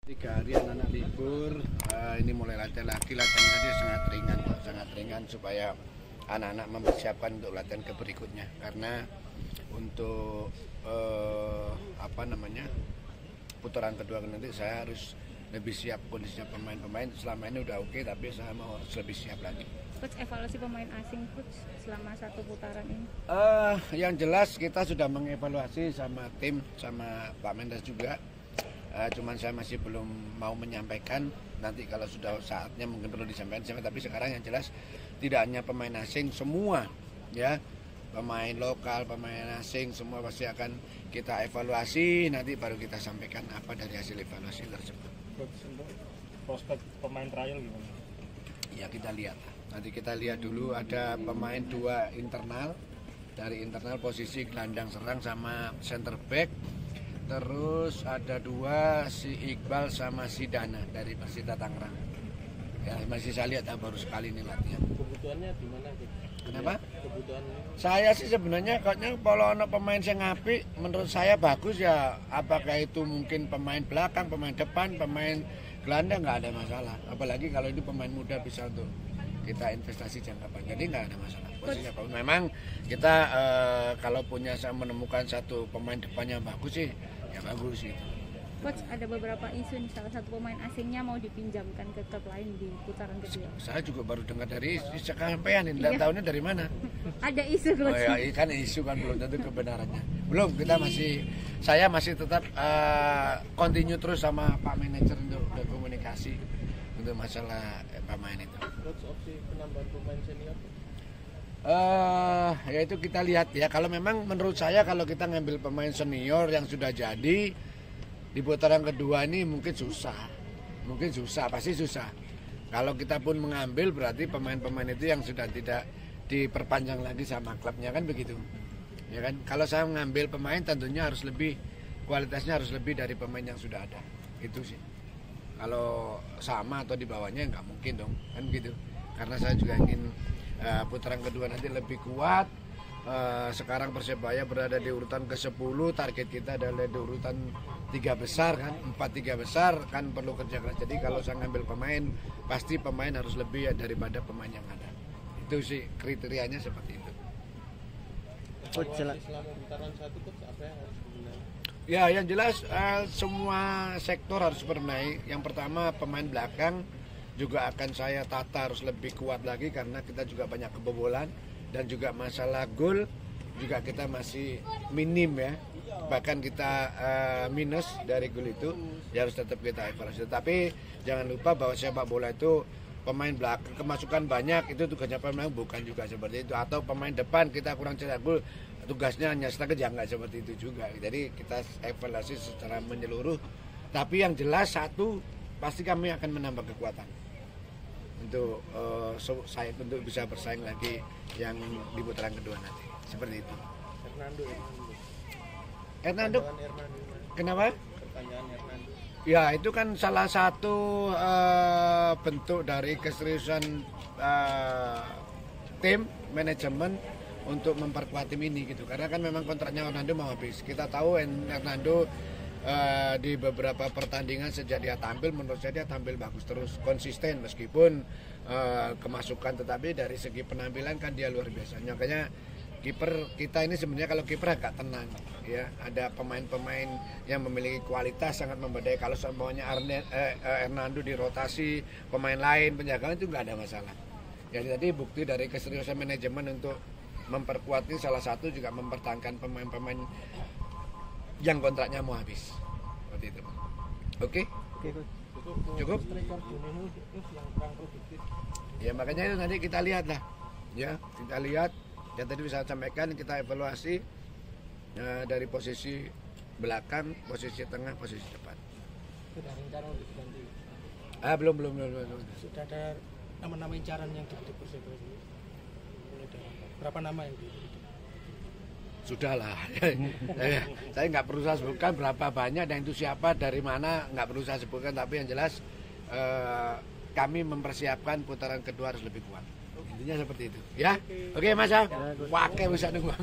3 hari anak-anak libur, ini mulai latihan lagi. Latihan tadi sangat ringan supaya anak-anak mempersiapkan untuk latihan ke berikutnya. Karena untuk putaran kedua nanti saya harus lebih siap kondisinya pemain-pemain. Selama ini udah oke, tapi saya mau harus lebih siap lagi. Coach, evaluasi pemain asing coach selama satu putaran ini? Yang jelas kita sudah mengevaluasi sama tim, sama Pak Mendes juga. Cuman saya masih belum mau menyampaikan, nanti kalau sudah saatnya mungkin perlu disampaikan. Tapi sekarang yang jelas tidak hanya pemain asing, semua ya, pemain lokal, pemain asing, semua pasti akan kita evaluasi. Nanti baru kita sampaikan apa dari hasil evaluasi tersebut. Prospek pemain trial gimana? Ya kita lihat, nanti kita lihat dulu. Ada pemain 2 internal, dari internal posisi gelandang serang sama center back. Terus ada 2, si Iqbal sama si Dana dari Persita Tangerang. Ya masih saya lihat baru sekali ini latihan. Kebutuhannya di mana? Kenapa? Kebutuhannya? Saya sih sebenarnya kayaknya kalau ada pemain yang apik, menurut saya bagus ya. Apakah itu mungkin pemain belakang, pemain depan, pemain gelandang, nggak ada masalah. Apalagi kalau itu pemain muda bisa untuk kita investasi jangka panjang, jadi nggak ada masalah. Posisinya memang kita kalau menemukan satu pemain depan yang bagus sih, ya bagus itu. Coach, ada beberapa isu nih, salah satu pemain asingnya mau dipinjamkan ke klub lain di putaran kedua. Saya juga baru dengar dari sampean ini, dan tahunnya dari mana? Ada isu coach. Oh ya, kan isu kan belum tentu kebenarannya. Belum, saya masih tetap continue terus sama Pak Manajer untuk berkomunikasi untuk masalah pemain itu. Coach, opsi penambahan pemain senior? Ya itu kita lihat ya. Kalau memang menurut saya kalau kita ngambil pemain senior yang sudah jadi di putaran kedua ini mungkin susah, pasti susah. Kalau kita pun mengambil berarti pemain-pemain itu yang sudah tidak diperpanjang lagi sama klubnya, kan begitu, ya kan? Kalau saya mengambil pemain tentunya harus lebih, kualitasnya harus lebih dari pemain yang sudah ada, itu sih. Kalau sama atau di bawahnya nggak mungkin dong, kan gitu. Karena saya juga ingin putaran kedua nanti lebih kuat. Sekarang Persebaya berada di urutan ke-10, target kita adalah di urutan 3 besar kan, 4-3 besar kan, perlu kerja keras. Jadi kalau saya ngambil pemain, pasti pemain harus lebih daripada pemain yang ada. Itu sih kriterianya seperti itu. Selama putaran 1 coach, apa yang harus dibenahi? Ya yang jelas semua sektor harus bermain. Yang pertama pemain belakang juga akan saya tata harus lebih kuat lagi karena kita juga banyak kebobolan. Dan juga masalah gol juga kita masih minim ya, bahkan kita minus dari gol itu, ya harus tetap kita evaluasi. Tapi jangan lupa bahwa sepak bola itu pemain belakang kemasukan banyak, itu tugasnya pemain, bukan juga seperti itu. Atau pemain depan kita kurang cetak gol, tugasnya hanya setak, ya nggak seperti itu juga. Jadi kita evaluasi secara menyeluruh. Tapi yang jelas satu, pasti kami akan menambah kekuatan untuk untuk bisa bersaing lagi yang di putaran kedua nanti, seperti itu. Hernando. Kenapa? Pertanyaan Hernando. Ya itu kan salah satu bentuk dari keseriusan tim manajemen untuk memperkuat tim ini gitu. Karena kan memang kontraknya Hernando mau habis. Kita tahu Hernando di beberapa pertandingan sejak dia tampil, menurut saya dia tampil bagus terus, konsisten meskipun kemasukan, tetapi dari segi penampilan kan dia luar biasa. Makanya kiper kita ini sebenarnya kalau kiper agak tenang ya, ada pemain-pemain yang memiliki kualitas sangat membedai. Kalau semuanya Hernando dirotasi pemain lain, penjagaan itu nggak ada masalah. Jadi tadi bukti dari keseriusan manajemen untuk memperkuat ini, salah satu juga mempertahankan pemain-pemain yang kontraknya mau habis, seperti itu. Oke? Cukup? Ya makanya itu nanti kita lihat lah, ya kita lihat. Yang tadi bisa sampaikan, kita evaluasi dari posisi belakang, posisi tengah, posisi depan. Sudah rencana untuk ganti? Belum. Sudah ada nama-nama incaran yang dibentuk Persebaya? Berapa nama yang dibentuk? Sudahlah, saya nggak perlu saya sebutkan berapa banyak dan itu siapa, dari mana, nggak perlu saya sebutkan. Tapi yang jelas kami mempersiapkan putaran kedua harus lebih kuat. Intinya seperti itu, ya. Oke Mas, Wake bisa nunggu.